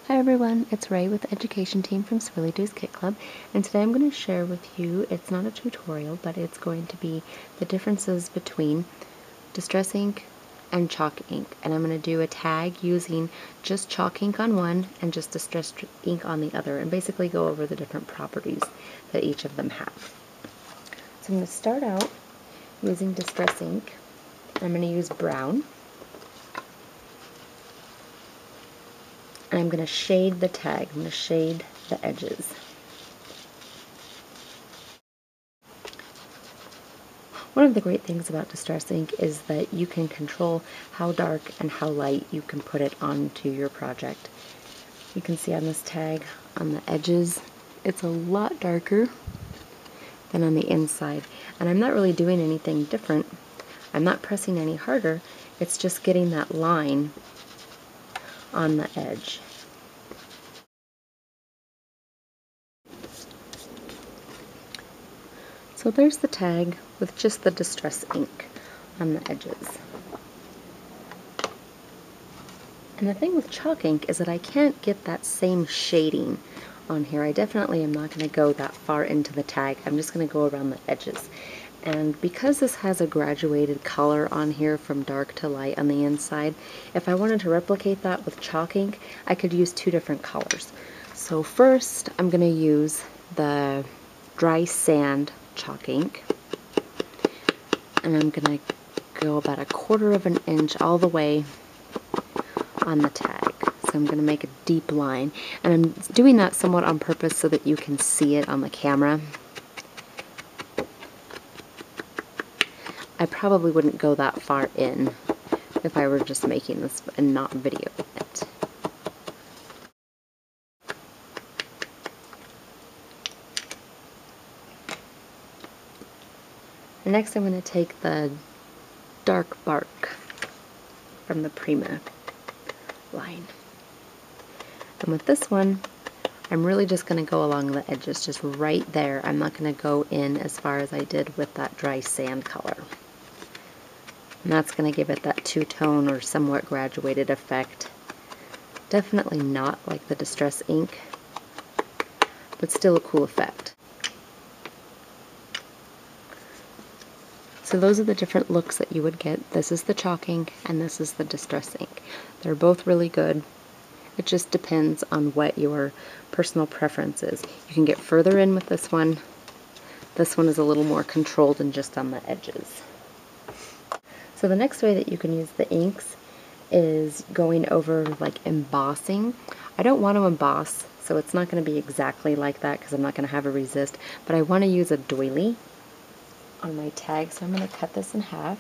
Hi everyone, it's Ray with the education team from Swirlydoos Kit Club, and today I'm going to share with you, it's not a tutorial, but it's going to be the differences between distress ink and chalk ink. And I'm going to do a tag using just chalk ink on one and just distress ink on the other, and basically go over the different properties that each of them have. So I'm going to start out using distress ink. I'm going to use brown. And I'm going to shade the tag. I'm going to shade the edges. One of the great things about distress ink is that you can control how dark and how light you can put it onto your project. You can see on this tag, on the edges, it's a lot darker than on the inside. And I'm not really doing anything different. I'm not pressing any harder. It's just getting that line on the edge. So there's the tag with just the distress ink on the edges. And the thing with chalk ink is that I can't get that same shading on here. I definitely am not going to go that far into the tag. I'm just going to go around the edges. And because this has a graduated color on here from dark to light on the inside, if I wanted to replicate that with chalk ink, I could use two different colors. So first, I'm going to use the dry sand chalk ink, and I'm going to go about 1/4 of an inch all the way on the tag. So I'm going to make a deep line, and I'm doing that somewhat on purpose so that you can see it on the camera. I probably wouldn't go that far in if I were just making this and not videoing it. And next I'm going to take the dark bark from the Prima line. And with this one, I'm really just going to go along the edges, just right there. I'm not going to go in as far as I did with that dry sand color. And that's going to give it that two-tone or somewhat graduated effect. Definitely not like the distress ink, but still a cool effect. So those are the different looks that you would get. This is the chalk ink and this is the distress ink. They're both really good. It just depends on what your personal preference is. You can get further in with this one. This one is a little more controlled and just on the edges. So the next way that you can use the inks is going over like embossing. I don't want to emboss, so it's not going to be exactly like that because I'm not going to have a resist, but I want to use a doily on my tag, so I'm going to cut this in half.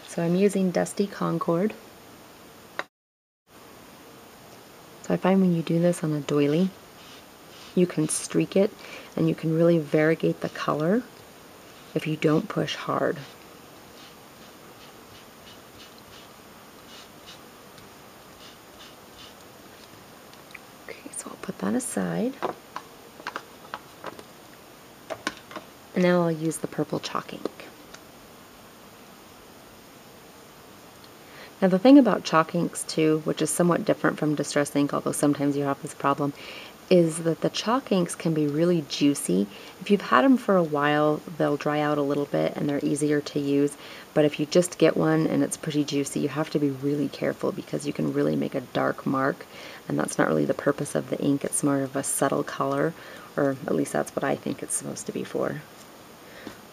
So I'm using Dusty Concord. So I find when you do this on a doily, you can streak it and you can really variegate the color if you don't push hard. Okay, so I'll put that aside. And now I'll use the purple chalk ink. Now the thing about chalk inks too, which is somewhat different from distress ink, although sometimes you have this problem, is that the chalk inks can be really juicy. If you've had them for a while, they'll dry out a little bit and they're easier to use. But if you just get one and it's pretty juicy, you have to be really careful because you can really make a dark mark. And that's not really the purpose of the ink. It's more of a subtle color, or at least that's what I think it's supposed to be for.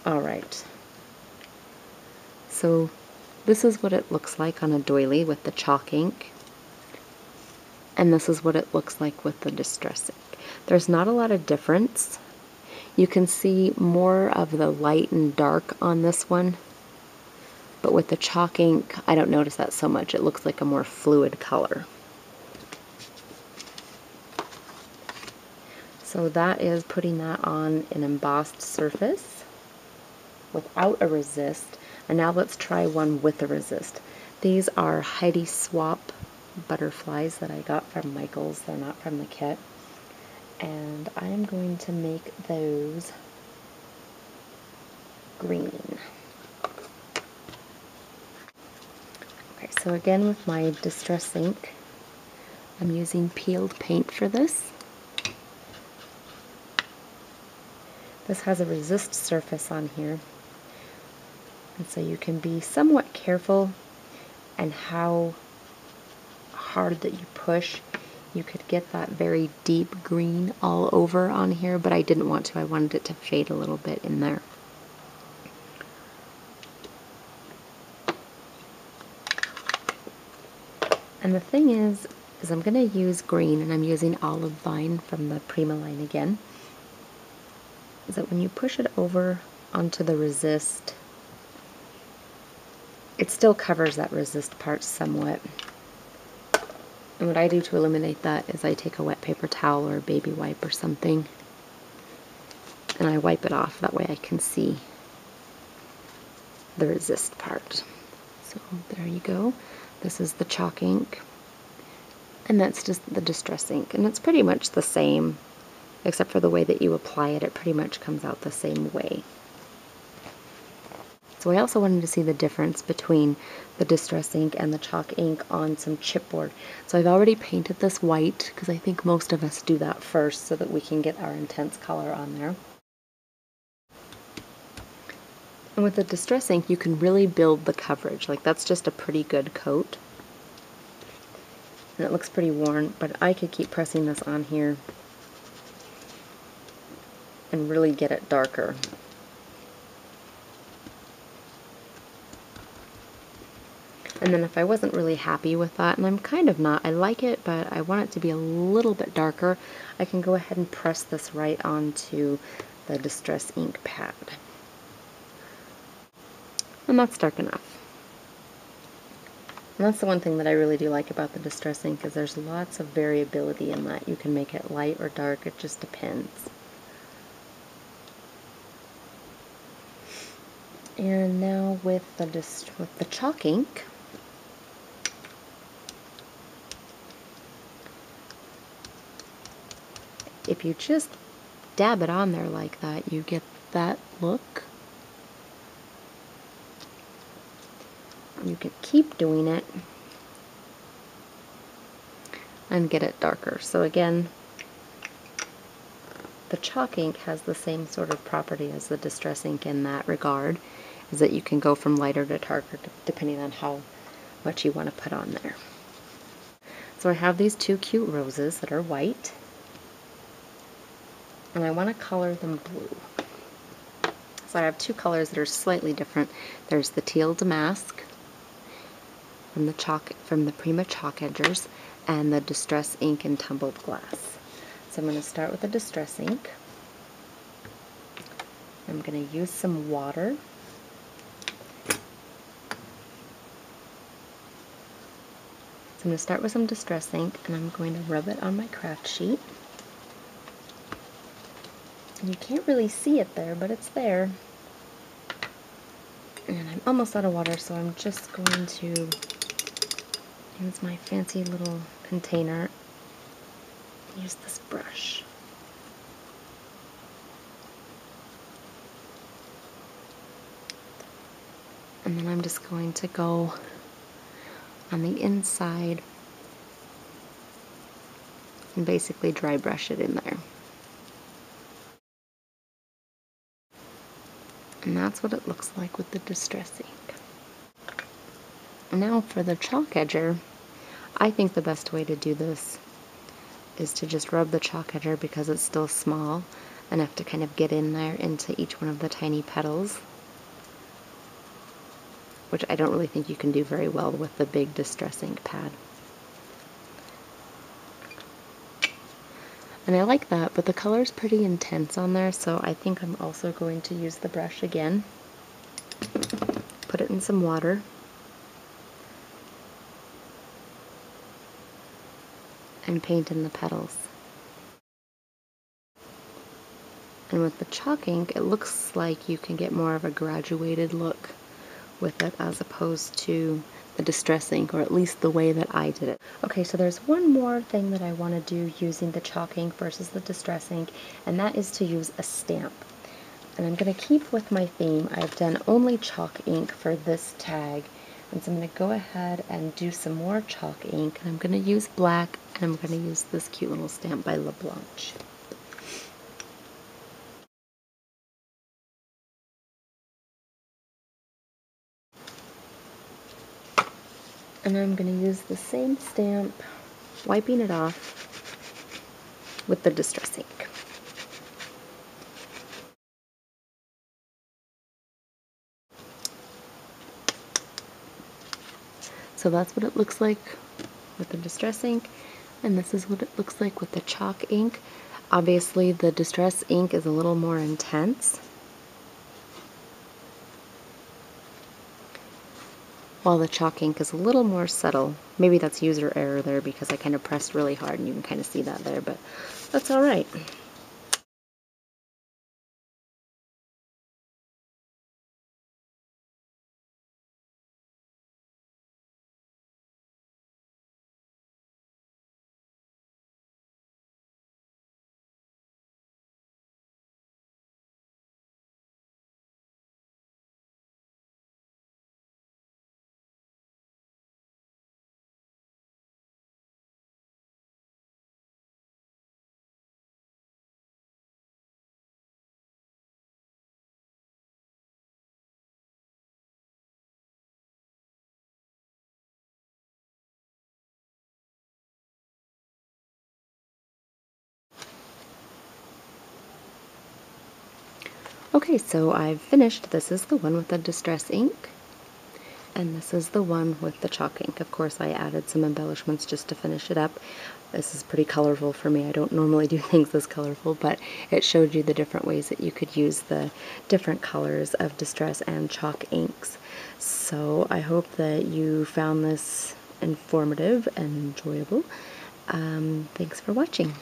Alright. So this is what it looks like on a doily with the chalk ink. And this is what it looks like with the distress ink. There's not a lot of difference. You can see more of the light and dark on this one, but with the chalk ink, I don't notice that so much. It looks like a more fluid color. So that is putting that on an embossed surface without a resist. And now let's try one with a resist. These are Heidi Swap butterflies that I got from Michael's. They're not from the kit. And I am going to make those green. Okay, so again with my Distress ink, I'm using peeled paint for this. This has a resist surface on here, and so you can be somewhat careful and how hard that you push. You could get that very deep green all over on here, but I didn't want to. I wanted it to fade a little bit in there. And the thing is I'm going to use green, and I'm using Olive Vine from the Prima line again, is that when you push it over onto the resist, it still covers that resist part somewhat. And what I do to eliminate that is I take a wet paper towel or a baby wipe or something, and I wipe it off. That way I can see the resist part. So there you go. This is the chalk ink, and that's just the Distress ink. And it's pretty much the same, except for the way that you apply it. It pretty much comes out the same way. So I also wanted to see the difference between the Distress ink and the chalk ink on some chipboard. So I've already painted this white, because I think most of us do that first so that we can get our intense color on there. And with the Distress ink, you can really build the coverage. Like, that's just a pretty good coat. And it looks pretty worn, but I could keep pressing this on here and really get it darker. And then if I wasn't really happy with that, and I'm kind of not, I like it, but I want it to be a little bit darker, I can go ahead and press this right onto the Distress ink pad. And that's dark enough. And that's the one thing that I really do like about the Distress ink, is there's lots of variability in that. You can make it light or dark, it just depends. And now with the chalk ink, if you just dab it on there like that, you get that look. You can keep doing it and get it darker. So again, the chalk ink has the same sort of property as the Distress ink in that regard, is that you can go from lighter to darker depending on how much you want to put on there. So I have these two cute roses that are white, and I want to color them blue. So I have two colors that are slightly different. There's the Teal Damask from the Prima Chalk Edgers, and the Distress ink in Tumbled Glass. So I'm going to start with the Distress ink. I'm going to use some water. So I'm going to start with some Distress ink, and I'm going to rub it on my craft sheet. And you can't really see it there, but it's there. And I'm almost out of water, so I'm just going to use my fancy little container. Use this brush. And then I'm just going to go on the inside and basically dry brush it in there. And that's what it looks like with the Distress ink. Now for the chalk edger, I think the best way to do this is to just rub the chalk edger, because it's still small enough to kind of get in there into each one of the tiny petals, which I don't really think you can do very well with the big Distress ink pad. And I like that, but the color's pretty intense on there, so I think I'm also going to use the brush again. Put it in some water. And paint in the petals. And with the chalk ink, it looks like you can get more of a graduated look with it as opposed to the Distress ink, or at least the way that I did it. Okay, so there's one more thing that I want to do using the chalk ink versus the Distress ink, and that is to use a stamp. And I'm going to keep with my theme. I've done only chalk ink for this tag. And so I'm going to go ahead and do some more chalk ink. And I'm going to use black, and I'm going to use this cute little stamp by La Blanche. And I'm going to use the same stamp, wiping it off with the Distress ink. So that's what it looks like with the Distress ink, and this is what it looks like with the chalk ink. Obviously the Distress ink is a little more intense, while the chalk ink is a little more subtle. Maybe that's user error there because I kind of pressed really hard and you can kind of see that there, but that's alright. Okay, so I've finished. This is the one with the Distress ink, and this is the one with the chalk ink. Of course, I added some embellishments just to finish it up. This is pretty colorful for me. I don't normally do things this colorful, but it showed you the different ways that you could use the different colors of Distress and chalk inks. So I hope that you found this informative and enjoyable. Thanks for watching.